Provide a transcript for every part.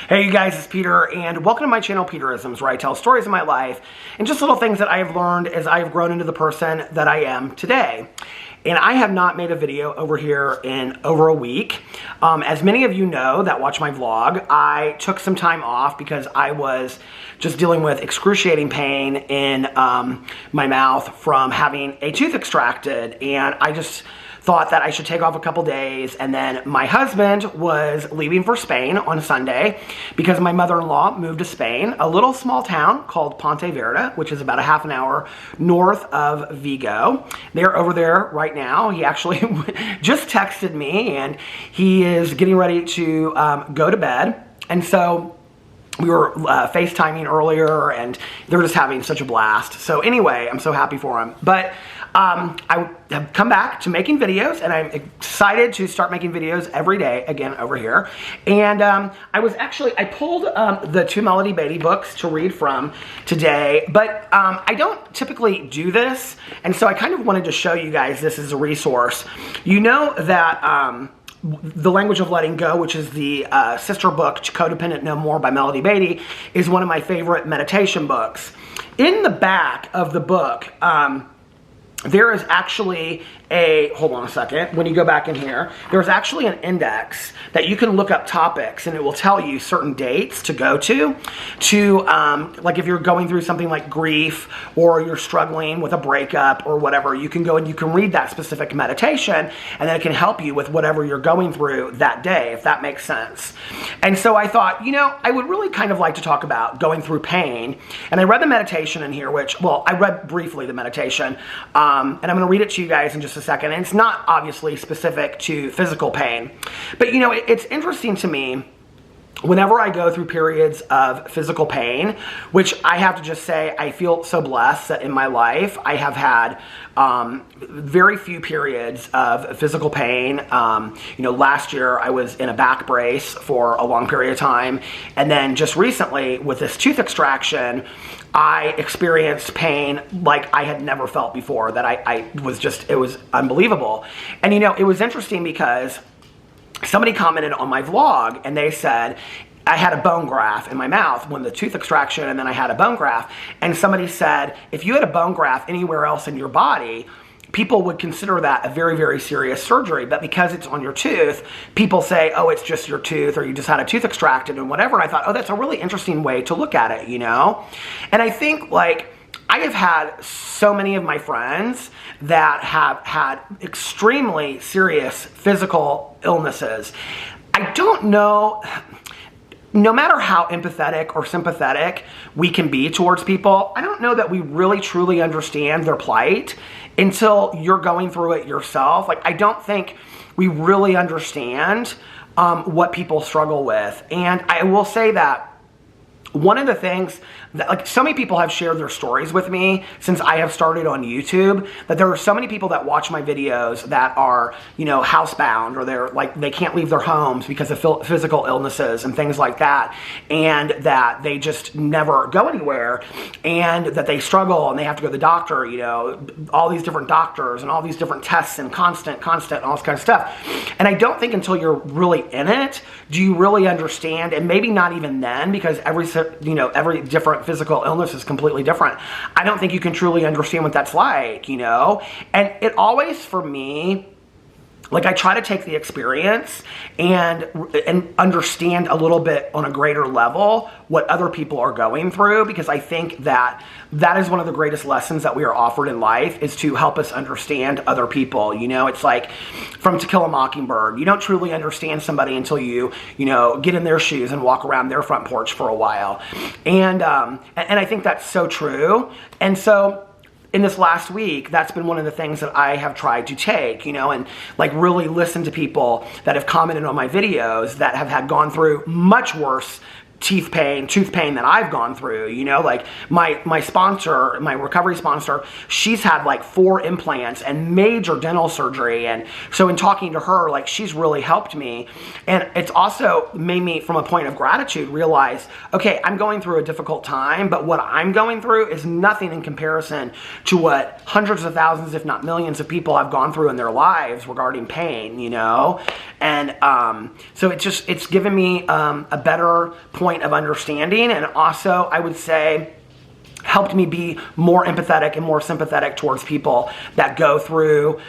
Hey you guys, it's Peter, and welcome to my channel, Peterisms, where I tell stories of my life and just little things that I have learned as I have grown into the person that I am today. And I have not made a video over here in over a week. As many of you know that watch my vlog, I took some time off because I was just dealing with excruciating pain in my mouth from having a tooth extracted, and I just thought that I should take off a couple days. And then my husband was leaving for Spain on Sunday because my mother-in-law moved to Spain, a little small town called Ponte Verde, which is about a half an hour north of Vigo. They're over there right now. He actually just texted me and he is getting ready to go to bed. And so we were FaceTiming earlier and they're just having such a blast. So anyway, I'm so happy for him. But I have come back to making videos, and I'm excited to start making videos every day again over here. And I pulled the two Melody Beatty books to read from today, but I don't typically do this, and so I kind of wanted to show you guys this as a resource. You know that The Language of Letting Go, which is the sister book to Codependent No More by Melody Beatty, is one of my favorite meditation books. In the back of the book, there is actually hold on a second, when you go back in here, there's actually an index that you can look up topics and it will tell you certain dates to go to like if you're going through something like grief or you're struggling with a breakup or whatever, you can go and you can read that specific meditation and then it can help you with whatever you're going through that day, if that makes sense. And so I thought, you know, I would really kind of like to talk about going through pain, and I read the meditation in here, which, well, I read briefly the meditation, and I'm going to read it to you guys in just a second. And it's not obviously specific to physical pain, but you know, it's interesting to me whenever I go through periods of physical pain, which I have to just say, I feel so blessed that in my life I have had very few periods of physical pain. You know, last year I was in a back brace for a long period of time, and then just recently with this tooth extraction, I experienced pain like I had never felt before. That it was unbelievable. And you know, it was interesting because somebody commented on my vlog and they said, I had a bone graft in my mouth when the tooth extraction, and then I had a bone graft. And somebody said, if you had a bone graft anywhere else in your body, people would consider that a very, very serious surgery. But because it's on your tooth, people say, oh, it's just your tooth, or you just had a tooth extracted and whatever. And I thought, oh, that's a really interesting way to look at it, you know? And I think, like, I have had so many of my friends that have had extremely serious physical illnesses. I don't know, no matter how empathetic or sympathetic we can be towards people, I don't know that we really truly understand their plight until you're going through it yourself. Like, I don't think we really understand what people struggle with. And I will say that one of the things that, like, so many people have shared their stories with me since I have started on YouTube, that there are so many people that watch my videos that are, you know, housebound, or they're like, they can't leave their homes because of physical illnesses and things like that, and that they just never go anywhere, and that they struggle and they have to go to the doctor, you know, all these different doctors and all these different tests and constant and all this kind of stuff. And I don't think until you're really in it do you really understand, and maybe not even then, because every different physical illness is completely different. I don't think you can truly understand what that's like, you know? And it always, for me, like, I try to take the experience and understand a little bit on a greater level what other people are going through, because I think that that is one of the greatest lessons that we are offered in life, is to help us understand other people. You know, it's like from To Kill a Mockingbird. You don't truly understand somebody until you know, get in their shoes and walk around their front porch for a while. And I think that's so true. And so in this last week, that's been one of the things that I have tried to take, you know, and like really listen to people that have commented on my videos that have gone through much worse tooth pain that I've gone through, you know, like my sponsor, my recovery sponsor, she's had like 4 implants and major dental surgery. And so in talking to her, like she's really helped me. And it's also made me, from a point of gratitude, realize, okay, I'm going through a difficult time, but what I'm going through is nothing in comparison to what hundreds of thousands, if not millions of people have gone through in their lives regarding pain, you know? And so it's given me a better point of understanding, and also I would say helped me be more empathetic and more sympathetic towards people that go through,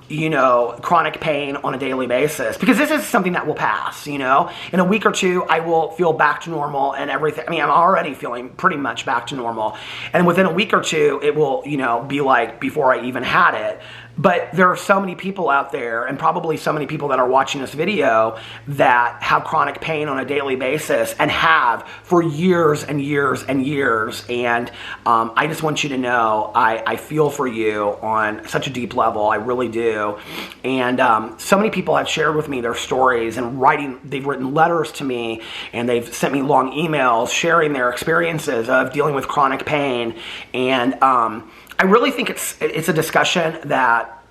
you know, chronic pain on a daily basis, because this is something that will pass, you know. In a week or two, I will feel back to normal and everything. I mean, I'm already feeling pretty much back to normal. And within a week or two, it will, you know, be like before I even had it. But there are so many people out there, and probably so many people that are watching this video, that have chronic pain on a daily basis and have for years and years and years. And I just want you to know I feel for you on such a deep level. I really do. And so many people have shared with me their stories, and they've written letters to me, and they've sent me long emails sharing their experiences of dealing with chronic pain. And I really think it's a discussion that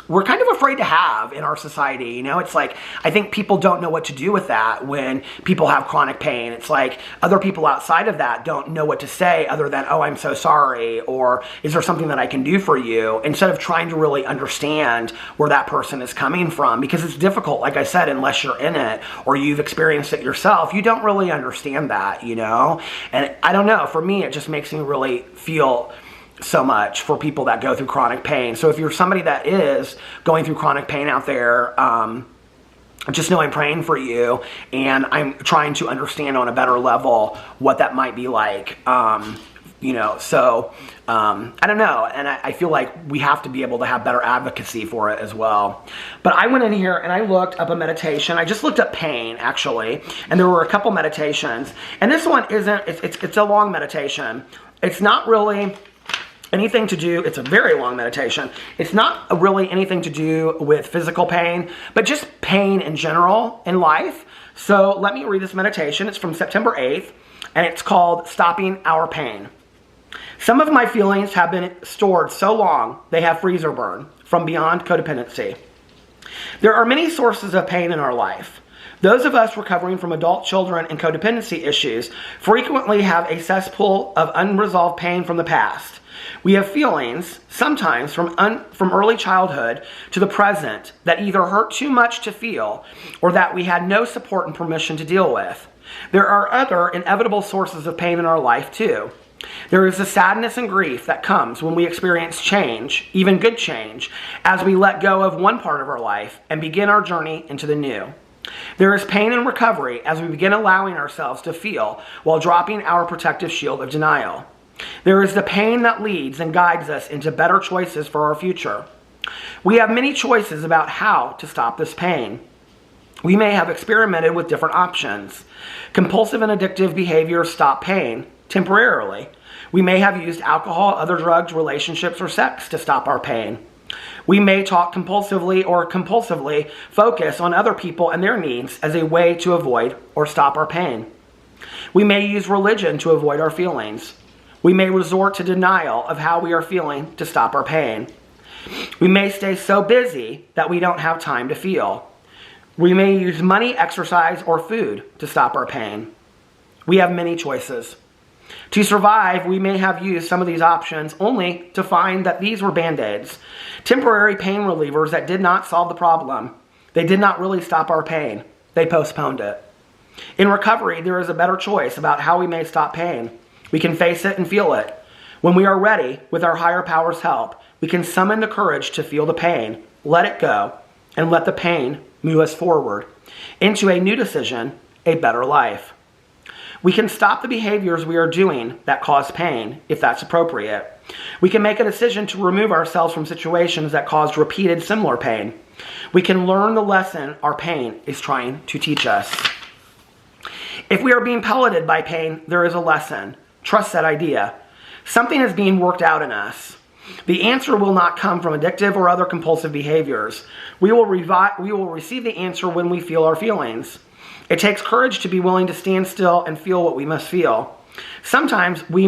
we're kind of afraid to have in our society. You know, it's like, I think people don't know what to do with that when people have chronic pain. It's like other people outside of that don't know what to say other than, oh, I'm so sorry, or is there something that I can do for you, instead of trying to really understand where that person is coming from, because it's difficult, like I said, unless you're in it or you've experienced it yourself. You don't really understand that, you know. And I don't know, for me, it just makes me really feel so much for people that go through chronic pain. So if you're somebody that is going through chronic pain out there, just know I'm praying for you, and I'm trying to understand on a better level what that might be like. You know, so I don't know, and I feel like we have to be able to have better advocacy for it as well. But I went in here and I looked up a meditation. I just looked up pain, actually, and there were a couple meditations. And this one isn't, it's a long meditation. It's not really anything to do, it's a very long meditation. It's not really anything to do with physical pain, but just pain in general in life. So let me read this meditation. It's from September 8th, and it's called Stopping Our Pain. Some of my feelings have been stored so long they have freezer burn from beyond codependency. There are many sources of pain in our life. Those of us recovering from adult children and codependency issues frequently have a cesspool of unresolved pain from the past. We have feelings, sometimes from early childhood to the present, that either hurt too much to feel or that we had no support and permission to deal with. There are other inevitable sources of pain in our life too. There is the sadness and grief that comes when we experience change, even good change, as we let go of one part of our life and begin our journey into the new. There is pain and recovery as we begin allowing ourselves to feel while dropping our protective shield of denial. There is the pain that leads and guides us into better choices for our future. We have many choices about how to stop this pain. We may have experimented with different options. Compulsive and addictive behaviors stop pain temporarily. We may have used alcohol, other drugs, relationships, or sex to stop our pain. We may talk compulsively or compulsively focus on other people and their needs as a way to avoid or stop our pain. We may use religion to avoid our feelings. We may resort to denial of how we are feeling to stop our pain. We may stay so busy that we don't have time to feel. We may use money, exercise, or food to stop our pain. We have many choices. To survive, we may have used some of these options only to find that these were band-aids, temporary pain relievers that did not solve the problem. They did not really stop our pain. They postponed it. In recovery, there is a better choice about how we may stop pain. We can face it and feel it. When we are ready, with our higher power's help, we can summon the courage to feel the pain, let it go, and let the pain move us forward into a new decision, a better life. We can stop the behaviors we are doing that cause pain, if that's appropriate. We can make a decision to remove ourselves from situations that cause repeated similar pain. We can learn the lesson our pain is trying to teach us. If we are being pelleted by pain, there is a lesson. Trust that idea. Something is being worked out in us. The answer will not come from addictive or other compulsive behaviors. We will receive the answer when we feel our feelings. It takes courage to be willing to stand still and feel what we must feel. Sometimes we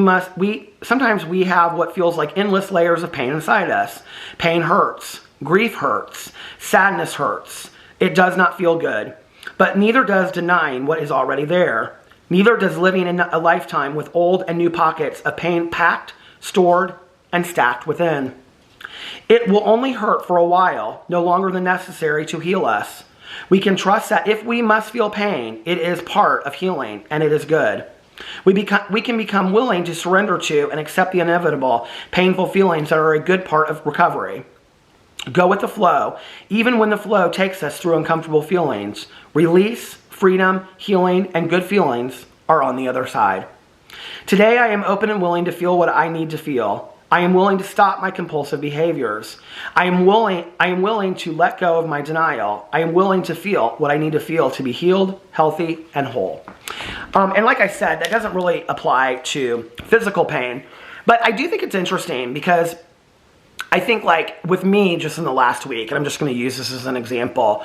have what feels like endless layers of pain inside us. Pain hurts. Grief hurts. Sadness hurts. It does not feel good. But neither does denying what is already there. Neither does living in a lifetime with old and new pockets of pain packed, stored, and stacked within. It will only hurt for a while, no longer than necessary to heal us. We can trust that if we must feel pain, it is part of healing, and it is good. We can become willing to surrender to and accept the inevitable, painful feelings that are a good part of recovery. Go with the flow, even when the flow takes us through uncomfortable feelings. Release, freedom, healing, and good feelings are on the other side. Today, I am open and willing to feel what I need to feel. I am willing to stop my compulsive behaviors. I am willing to let go of my denial. I am willing to feel what I need to feel to be healed, healthy, and whole. And like I said, that doesn't really apply to physical pain, but I do think it's interesting because I think like with me just in the last week, and I'm just going to use this as an example,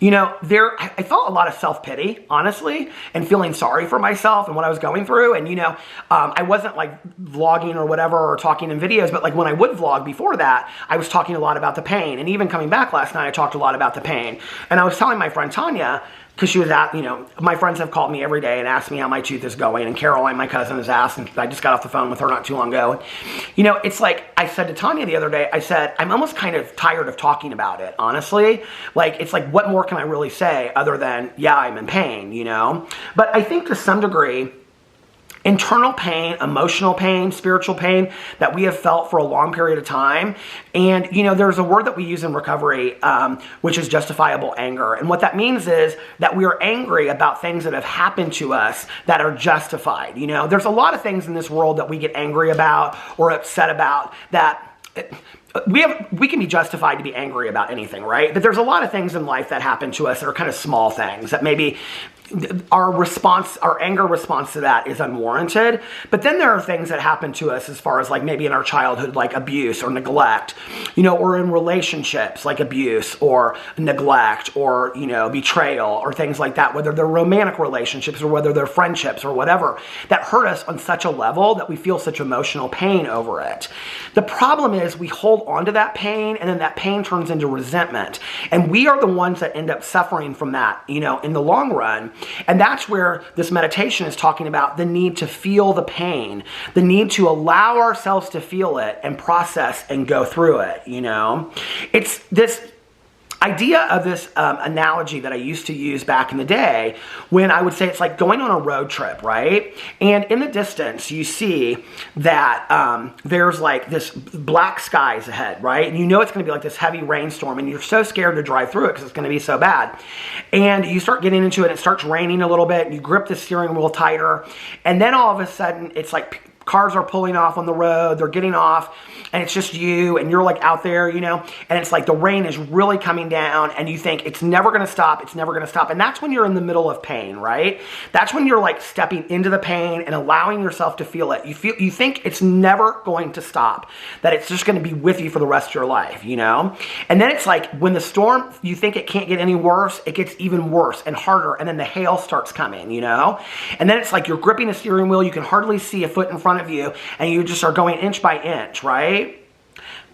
you know, I felt a lot of self-pity, honestly, and feeling sorry for myself and what I was going through. And, you know, I wasn't like vlogging or whatever or talking in videos, but like when I would vlog before that, I was talking a lot about the pain. And even coming back last night, I talked a lot about the pain. And I was telling my friend Tanya, because she was you know, my friends have called me every day and asked me how my tooth is going. And Caroline, my cousin, has asked, and I just got off the phone with her not too long ago. And, you know, it's like I said to Tanya the other day, I said, I'm almost kind of tired of talking about it, honestly. Like, it's like, what more can I really say other than, yeah, I'm in pain, you know? But I think to some degree, internal pain, emotional pain, spiritual pain that we have felt for a long period of time. And, you know, there's a word that we use in recovery, which is justifiable anger. And what that means is that we are angry about things that have happened to us that are justified. You know, there's a lot of things in this world that we get angry about or upset about that we can be justified to be angry about anything, right? But there's a lot of things in life that happen to us that are kind of small things that maybe our anger response to that is unwarranted. But then there are things that happen to us as far as like maybe in our childhood, like abuse or neglect, you know, or in relationships like abuse or neglect or, you know, betrayal or things like that, whether they're romantic relationships or whether they're friendships or whatever, that hurt us on such a level that we feel such emotional pain over it. The problem is we hold on to that pain, and then that pain turns into resentment. And we are the ones that end up suffering from that, you know, in the long run. And that's where this meditation is talking about the need to feel the pain, the need to allow ourselves to feel it and process and go through it, you know. It's this idea of this analogy that I used to use back in the day when I would say it's like going on a road trip, right? And in the distance, you see that there's like this black skies ahead, right? And you know it's going to be like this heavy rainstorm, and you're so scared to drive through it because it's going to be so bad. And you start getting into it, and it starts raining a little bit, and you grip the steering wheel tighter, and then all of a sudden, it's like cars are pulling off on the road, they're getting off, and it's just you, and you're like out there, you know, and it's like the rain is really coming down, and you think it's never gonna stop, it's never gonna stop, and that's when you're in the middle of pain, right? That's when you're like stepping into the pain and allowing yourself to feel it. You think it's never going to stop, that it's just gonna be with you for the rest of your life, you know? And then it's like when the storm, you think it can't get any worse, it gets even worse and harder, and then the hail starts coming, you know? And then it's like you're gripping the steering wheel, you can hardly see a foot in front of you, and you just are going inch by inch, right?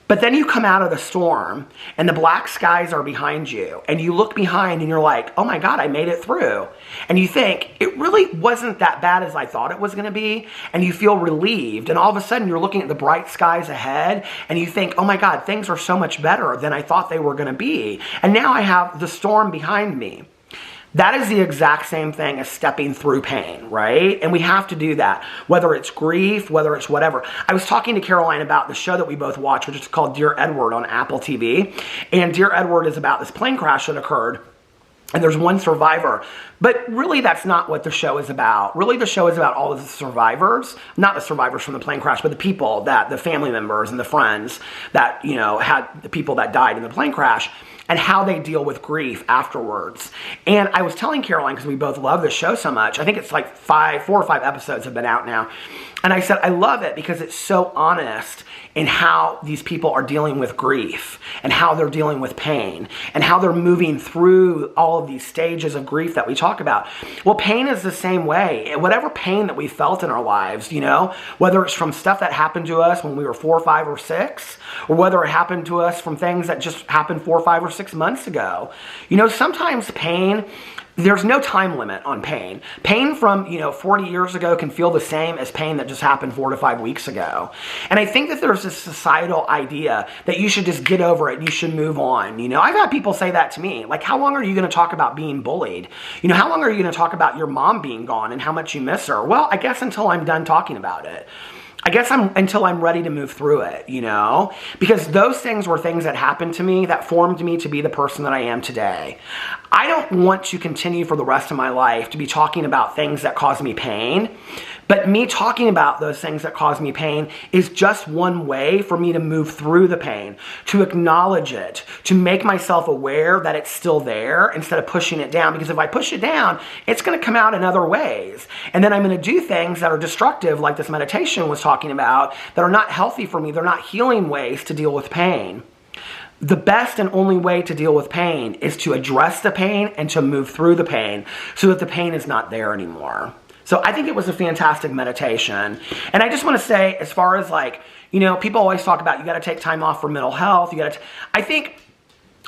But then you come out of the storm, and the black skies are behind you, and you look behind, and you're like, oh my God, I made it through. And you think, it really wasn't that bad as I thought it was going to be, and you feel relieved, and all of a sudden you're looking at the bright skies ahead, and you think, oh my God, things are so much better than I thought they were going to be, and now I have the storm behind me. That is the exact same thing as stepping through pain, right? And we have to do that, whether it's grief, whether it's whatever. I was talking to Caroline about the show that we both watch, which is called Dear Edward on Apple TV. And Dear Edward is about this plane crash that occurred, and there's one survivor. But really, that's not what the show is about. Really, the show is about all of the survivors, not the survivors from the plane crash, but the people, the family members and the friends that, you know, had the people that died in the plane crash. and how they deal with grief afterwards. And I was telling Caroline, because we both love this show so much, I think it's like 4 or 5 episodes have been out now, and I said I love it because it's so honest in how these people are dealing with grief and how they're dealing with pain and how they're moving through all of these stages of grief that we talk about. Well, pain is the same way. Whatever pain that we felt in our lives, you know, whether it's from stuff that happened to us when we were 4, 5, or 6, or whether it happened to us from things that just happened 4, 5, or 6 months ago. You know, sometimes pain, there's no time limit on pain. Pain from, 40 years ago can feel the same as pain that just happened 4 to 5 weeks ago. And I think that there's this societal idea that you should just get over it and you should move on. You know, I've had people say that to me. Like, how long are you going to talk about being bullied? You know, how long are you going to talk about your mom being gone and how much you miss her? Well, I guess until I'm done talking about it. I guess until I'm ready to move through it, you know? Because those things were things that happened to me that formed me to be the person that I am today. I don't want to continue for the rest of my life to be talking about things that cause me pain, but me talking about those things that cause me pain is just one way for me to move through the pain, to acknowledge it, to make myself aware that it's still there instead of pushing it down. Because if I push it down, it's going to come out in other ways. And then I'm going to do things that are destructive, like this meditation was talking about, that are not healthy for me. They're not healing ways to deal with pain. The best and only way to deal with pain is to address the pain and to move through the pain so that the pain is not there anymore. So I think it was a fantastic meditation. And I just want to say, as far as like, people always talk about you got to take time off for mental health. I think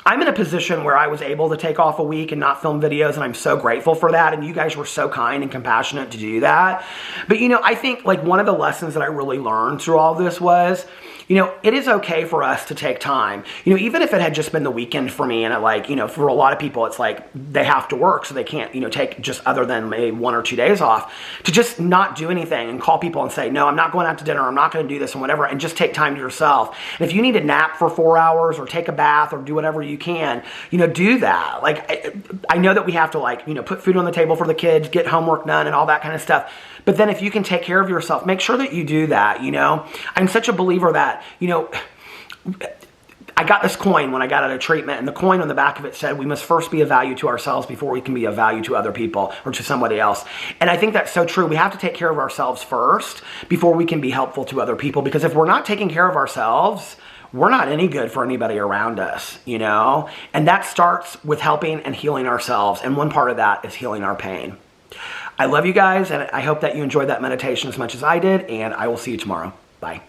I'm in a position where I was able to take off a week and not film videos, and I'm so grateful for that. And you guys were so kind and compassionate to do that. But, I think like one of the lessons that I really learned through all this was, it is okay for us to take time. Even if it had just been the weekend for me, and for a lot of people, it's like they have to work, so they can't, take just other than maybe 1 or 2 days off, to just not do anything and call people and say, no, I'm not going out to dinner, I'm not going to do this and whatever, and just take time to yourself. And if you need to nap for 4 hours or take a bath or do whatever you can, do that. Like, I know that we have to put food on the table for the kids, get homework done and all that kind of stuff. But then if you can take care of yourself, make sure that you do that, I'm such a believer that, I got this coin when I got out of treatment, and the coin on the back of it said, we must first be of value to ourselves before we can be of value to other people or to somebody else. And I think that's so true. We have to take care of ourselves first before we can be helpful to other people, because if we're not taking care of ourselves, we're not any good for anybody around us, And that starts with helping and healing ourselves. And one part of that is healing our pain. I love you guys, and I hope that you enjoyed that meditation as much as I did, and I will see you tomorrow. Bye.